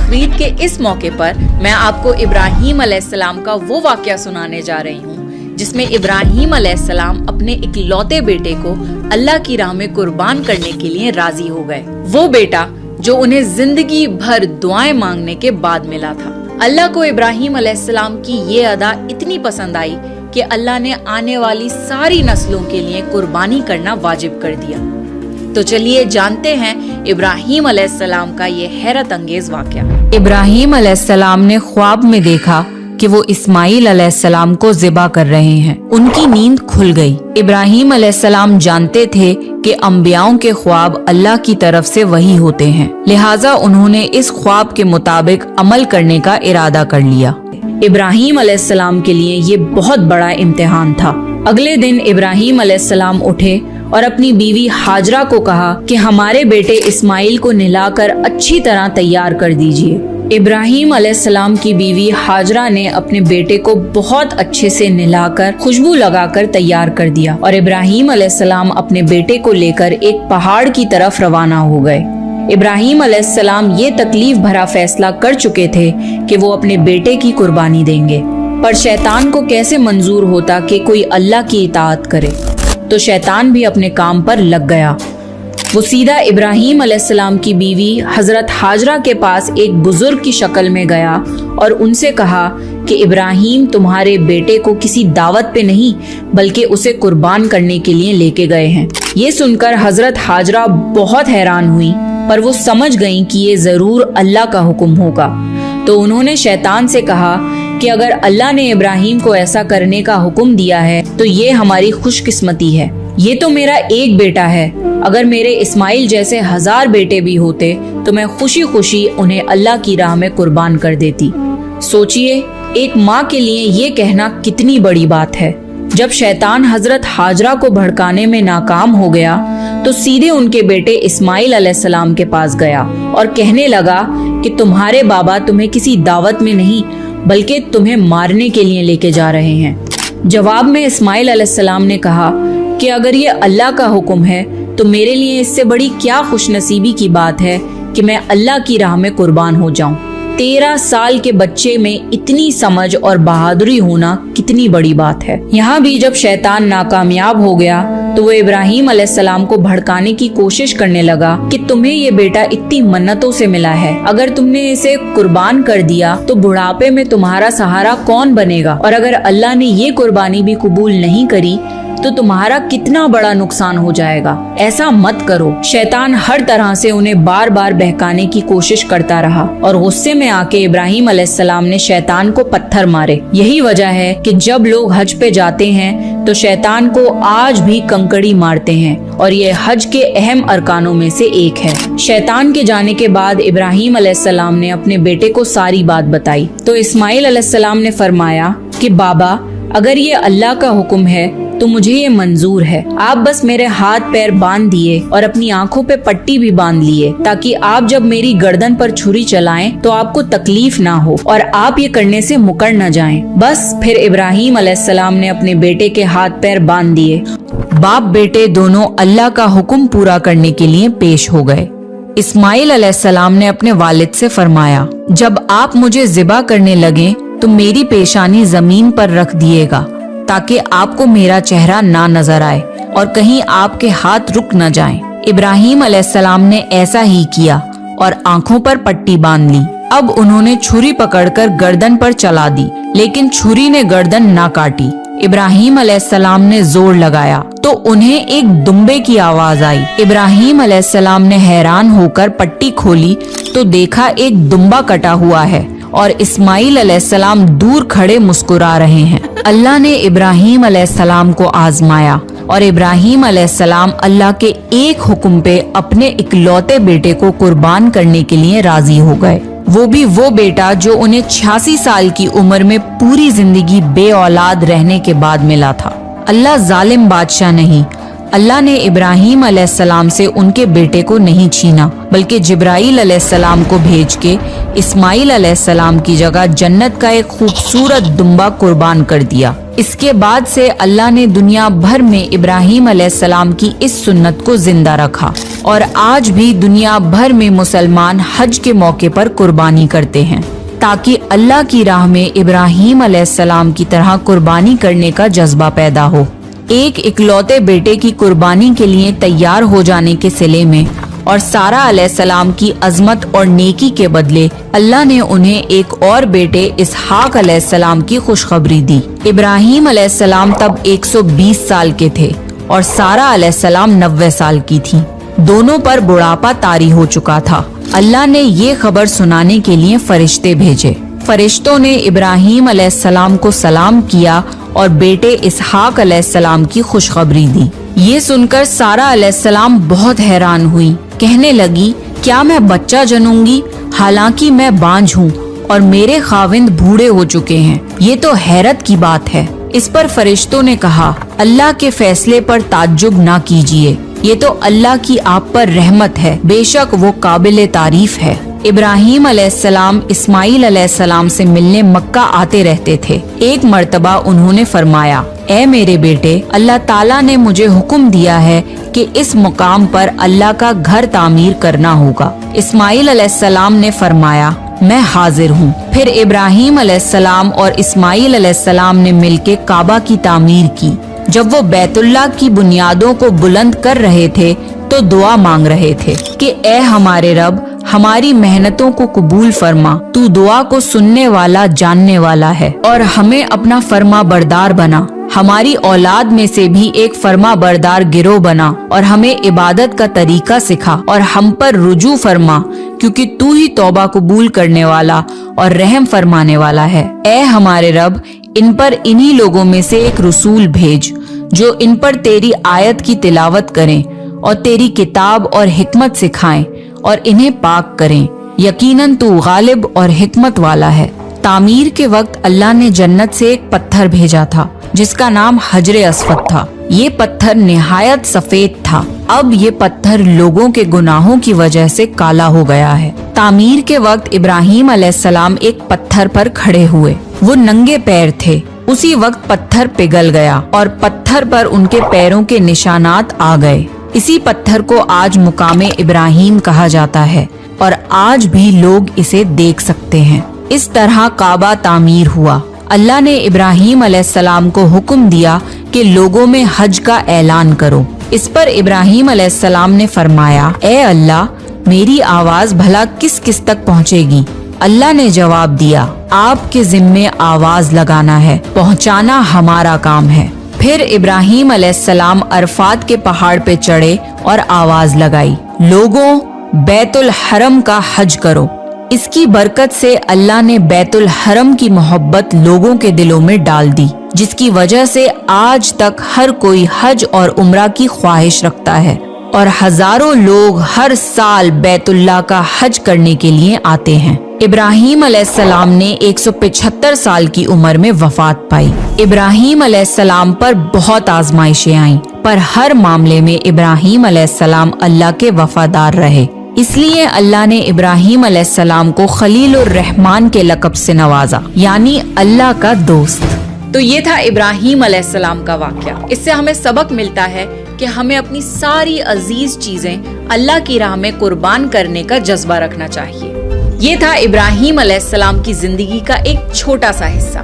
बकरीद के इस मौके पर मैं आपको इब्राहीम अलैहिस्सलाम का वो वाक़या सुनाने जा रही हूँ जिसमें इब्राहीम अलैहिस्सलाम अपने इकलौते बेटे को अल्लाह की राह में कुर्बान करने के लिए राजी हो गए। वो बेटा जो उन्हें जिंदगी भर दुआएं मांगने के बाद मिला था। अल्लाह को इब्राहीम अलैहिस्सलाम की ये अदा इतनी पसंद आई कि अल्लाह ने आने वाली सारी नस्लों के लिए कुर्बानी करना वाजिब कर दिया। तो चलिए जानते हैं इब्राहीम अलैहिस्सलाम का ये हैरत अंगेज वाक़या। इब्राहीम अलैहिस्सलाम ने ख्वाब में देखा कि वो इस्माइल अलैहिस्सलाम को ज़िबा कर रहे हैं। उनकी नींद खुल गई। इब्राहीम अलैहिस्सलाम जानते थे कि अंबियाओं के ख्वाब अल्लाह की तरफ से वही होते हैं, लिहाजा उन्होंने इस ख्वाब के मुताबिक अमल करने का इरादा कर लिया। इब्राहीम अलैहिस्सलाम के लिए ये बहुत बड़ा इम्तिहान था। अगले दिन इब्राहीम अलैहिस्सलाम उठे और अपनी बीवी हाजरा को कहा कि हमारे बेटे इस्माइल को नहलाकर अच्छी तरह तैयार कर दीजिए। इब्राहीम अलैहिस्सलाम की बीवी हाजरा ने अपने बेटे को बहुत अच्छे से नहलाकर खुशबू लगाकर तैयार कर दिया और इब्राहीम अलैहिस्सलाम अपने बेटे को लेकर एक पहाड़ की तरफ रवाना हो गए। इब्राहीम अलैहिस्सलाम ये तकलीफ भरा फैसला कर चुके थे कि वो अपने बेटे की कुर्बानी देंगे, पर शैतान को कैसे मंजूर होता कि कोई अल्लाह की इताअत करे। तो शैतान भी अपने काम पर लग गया। वो सीधा इब्राहीम अलैहिस्सलाम की बीवी हजरत हाजरा के पास एक बुजुर्ग की शक्ल में गया और उनसे कहा कि इब्राहीम तुम्हारे बेटे को किसी दावत पे नहीं बल्कि उसे कुर्बान करने के लिए लेके गए हैं। ये सुनकर हजरत हाजरा बहुत हैरान हुई, पर वो समझ गईं कि ये जरूर अल्लाह का हुक्म होगा। तो उन्होंने शैतान से कहा कि अगर अल्लाह ने इब्राहीम को ऐसा करने का हुक्म दिया है तो ये हमारी खुशकिस्मती है। ये तो मेरा एक बेटा है, अगर मेरे इस्माइल जैसे 1000 बेटे भी होते तो मैं खुशी खुशी उन्हें अल्लाह की राह में कुर्बान कर देती। सोचिए, एक माँ के लिए ये कहना कितनी बड़ी बात है। जब शैतान हजरत हाजरा को भड़काने में नाकाम हो गया तो सीधे उनके बेटे इस्माइल अलैहिस्सलाम के पास गया और कहने लगा कि तुम्हारे बाबा तुम्हें किसी दावत में नहीं बल्कि तुम्हें मारने के लिए लेके जा रहे हैं। जवाब में इस्माइल अलैहिस्सलाम ने कहा कि अगर ये अल्लाह का हुक्म है तो मेरे लिए इससे बड़ी क्या खुशनसीबी की बात है कि मैं अल्लाह की राह में कुर्बान हो जाऊं। 13 साल के बच्चे में इतनी समझ और बहादुरी होना कितनी बड़ी बात है। यहाँ भी जब शैतान नाकामयाब हो गया तो वो इब्राहीम अलैहिस्सलाम को भड़काने की कोशिश करने लगा कि तुम्हें ये बेटा इतनी मन्नतों से मिला है, अगर तुमने इसे कुर्बान कर दिया तो बुढ़ापे में तुम्हारा सहारा कौन बनेगा, और अगर अल्लाह ने ये कुर्बानी भी कबूल नहीं करी तो तुम्हारा कितना बड़ा नुकसान हो जाएगा। ऐसा मत करो। शैतान हर तरह से उन्हें बार बार बहकाने की कोशिश करता रहा और गुस्से में आके इब्राहीम अलैहिस्सलाम ने शैतान को पत्थर मारे। यही वजह है कि जब लोग हज पे जाते हैं तो शैतान को आज भी कंकड़ी मारते हैं और ये हज के अहम अरकानों में से एक है। शैतान के जाने के बाद इब्राहीम अलैहिस्सलाम ने अपने बेटे को सारी बात बताई तो इस्माइल अलैहिस्सलाम ने फरमाया कि बाबा, अगर ये अल्लाह का हुक्म है तो मुझे ये मंजूर है। आप बस मेरे हाथ पैर बांध दिए और अपनी आंखों पे पट्टी भी बांध लिए ताकि आप जब मेरी गर्दन पर छुरी चलाएं तो आपको तकलीफ ना हो और आप ये करने से मुकर न जाएं। बस फिर इब्राहीम अलैहिस्सलाम ने अपने बेटे के हाथ पैर बांध दिए। बाप बेटे दोनों अल्लाह का हुक्म पूरा करने के लिए पेश हो गए। इस्माइल अलैहिस्सलाम ने अपने वालिद से फरमाया, जब आप मुझे ज़िबा करने लगे तो मेरी पेशानी जमीन पर रख दिएगा ताकि आपको मेरा चेहरा ना नजर आए और कहीं आपके हाथ रुक न जाएं। इब्राहीम अलैहिस्सलाम ने ऐसा ही किया और आंखों पर पट्टी बांध ली। अब उन्होंने छुरी पकड़कर गर्दन पर चला दी, लेकिन छुरी ने गर्दन ना काटी। इब्राहीम अलैहिस्सलाम ने जोर लगाया तो उन्हें एक दुम्बे की आवाज आई। इब्राहीम अलैहिस्सलाम ने हैरान होकर पट्टी खोली तो देखा एक दुम्बा कटा हुआ है और इस्माइल अलैहिस्सलाम दूर खड़े मुस्कुरा रहे हैं। अल्लाह ने इब्राहीम अलैहिस्सलाम को आजमाया और इब्राहीम अलैहिस्सलाम अल्लाह के एक हुक्म पे अपने इकलौते बेटे को कुर्बान करने के लिए राजी हो गए। वो भी वो बेटा जो उन्हें 86 साल की उम्र में पूरी जिंदगी बे औलाद रहने के बाद मिला था। अल्लाह जालिम बादशाह नहीं। अल्लाह ने इब्राहीम अलैहिस्सलाम से उनके बेटे को नहीं छीना बल्कि जिब्राईल अलैहिस्सलाम को भेज के इस्माइल अलैहिस्सलाम की जगह जन्नत का एक खूबसूरत दुम्बा कुर्बान कर दिया। इसके बाद से अल्लाह ने दुनिया भर में इब्राहीम अलैहिस्सलाम की इस सुन्नत को जिंदा रखा। اور آج بھی دنیا بھر میں مسلمان حج کے موقع پر قربانی کرتے ہیں تاکہ اللہ کی راہ میں ابراہیم علیہ السلام کی طرح قربانی کرنے کا جذبہ پیدا ہو۔ ایک اکلوتے بیٹے کی قربانی کے لیے تیار ہو جانے کے صلے میں اور سارہ علیہ السلام کی عظمت اور نیکی کے بدلے اللہ نے انہیں ایک اور بیٹے اسحاق علیہ السلام کی خوشخبری دی۔ ابراہیم علیہ السلام تب 120 سال کے تھے اور سارہ علیہ السلام 90 سال کی تھی۔ دونوں پر بڑھاپا طاری ہو چکا تھا۔ اللہ نے یہ خبر سنانے کے لیے فرشتے بھیجے۔ فرشتوں نے ابراہیم علیہ السلام کو سلام کیا اور بیٹے اسحاق علیہ السلام کی خوشخبری دی۔ یہ سن کر سارہ علیہ السلام بہت حیران ہوئی، کہنے لگی کیا میں بچہ جنوں گی؟ حالانکہ میں بانجھ ہوں اور میرے خاوند بوڑھے ہو چکے ہیں۔ یہ تو حیرت کی بات ہے۔ اس پر فرشتوں نے کہا اللہ کے فیصلے پر تعجب نہ کیجیے، یہ تو اللہ کی آپ پر رحمت ہے، بے شک وہ قابل تعریف ہے۔ ابراہیم علیہ السلام اسماعیل علیہ السلام سے ملنے مکہ آتے رہتے تھے۔ ایک مرتبہ انہوں نے فرمایا اے میرے بیٹے، اللہ تعالیٰ نے مجھے حکم دیا ہے کہ اس مقام پر اللہ کا گھر تعمیر کرنا ہوگا۔ اسماعیل علیہ السلام نے فرمایا میں حاضر ہوں۔ پھر ابراہیم علیہ السلام اور اسماعیل علیہ السلام نے مل کے کعبہ کی تعمیر کی۔ جب وہ بیت اللہ کی بنیادوں کو بلند کر رہے تھے تو دعا مانگ رہے تھے کہ اے ہمارے رب، ہماری محنتوں کو قبول فرما، تو دعا کو سننے والا جاننے والا ہے، اور ہمیں اپنا فرما بردار بنا، ہماری اولاد میں سے بھی ایک فرما بردار گروہ بنا، اور ہمیں عبادت کا طریقہ سکھا اور ہم پر رجوع فرما، کیونکہ تو ہی توبہ قبول کرنے والا اور رحم فرمانے والا ہے۔ اے ہمارے رب، ان پر انہی لوگوں میں سے ایک رسول بھیج جو ان پر تیری آیت کی تلاوت کریں اور تیری کتاب اور حکمت سکھائیں اور انہیں پاک کریں، یقیناً تو غالب اور حکمت والا ہے۔ تعمیر کے وقت اللہ نے جنت سے ایک پتھر بھیجا تھا جس کا نام حجر اسود تھا۔ یہ پتھر نہایت سفید تھا۔ اب یہ پتھر لوگوں کے گناہوں کی وجہ سے کالا ہو گیا ہے۔ تعمیر کے وقت ابراہیم علیہ السلام ایک پتھر پر کھڑے ہوئے۔ وہ ننگے پیر تھے۔ اسی وقت پتھر پگھل گیا اور پتھر پر ان کے پیروں کے نشانات آ گئے۔ اسی پتھر کو آج مقام ابراہیم کہا جاتا ہے اور آج بھی لوگ اسے دیکھ سکتے ہیں۔ اس طرح کعبہ تعمیر ہوا۔ اللہ نے ابراہیم علیہ السلام کو حکم دیا کہ لوگوں میں حج کا اعلان کرو۔ اس پر ابراہیم علیہ السلام نے فرمایا اے اللہ، میری آواز بھلا کس کس تک پہنچے گی؟ اللہ نے جواب دیا آپ کے ذمے آواز لگانا ہے، پہنچانا ہمارا کام ہے۔ پھر ابراہیم علیہ السلام عرفات کے پہاڑ پہ چڑھے اور آواز لگائی لوگوں، بیت الحرم کا حج کرو۔ اس کی برکت سے اللہ نے بیت الحرم کی محبت لوگوں کے دلوں میں ڈال دی، جس کی وجہ سے آج تک ہر کوئی حج اور عمرہ کی خواہش رکھتا ہے اور ہزاروں لوگ ہر سال بیت اللہ کا حج کرنے کے لیے آتے ہیں۔ ابراہیم علیہ السلام نے 175 سال کی عمر میں وفات پائی۔ ابراہیم علیہ السلام پر بہت آزمائشیں آئیں، پر ہر معاملے میں ابراہیم علیہ السلام اللہ کے وفادار رہے۔ اس لیے اللہ نے ابراہیم علیہ السلام کو خلیل الرحمن کے لقب سے نوازا، یعنی اللہ کا دوست۔ تو یہ تھا ابراہیم علیہ السلام کا واقعہ۔ اس سے ہمیں سبق ملتا ہے کہ ہمیں اپنی ساری عزیز چیزیں اللہ کی راہ میں قربان کرنے کا جذبہ رکھنا چاہیے۔ یہ تھا ابراہیم علیہ السلام کی زندگی کا ایک چھوٹا سا حصہ۔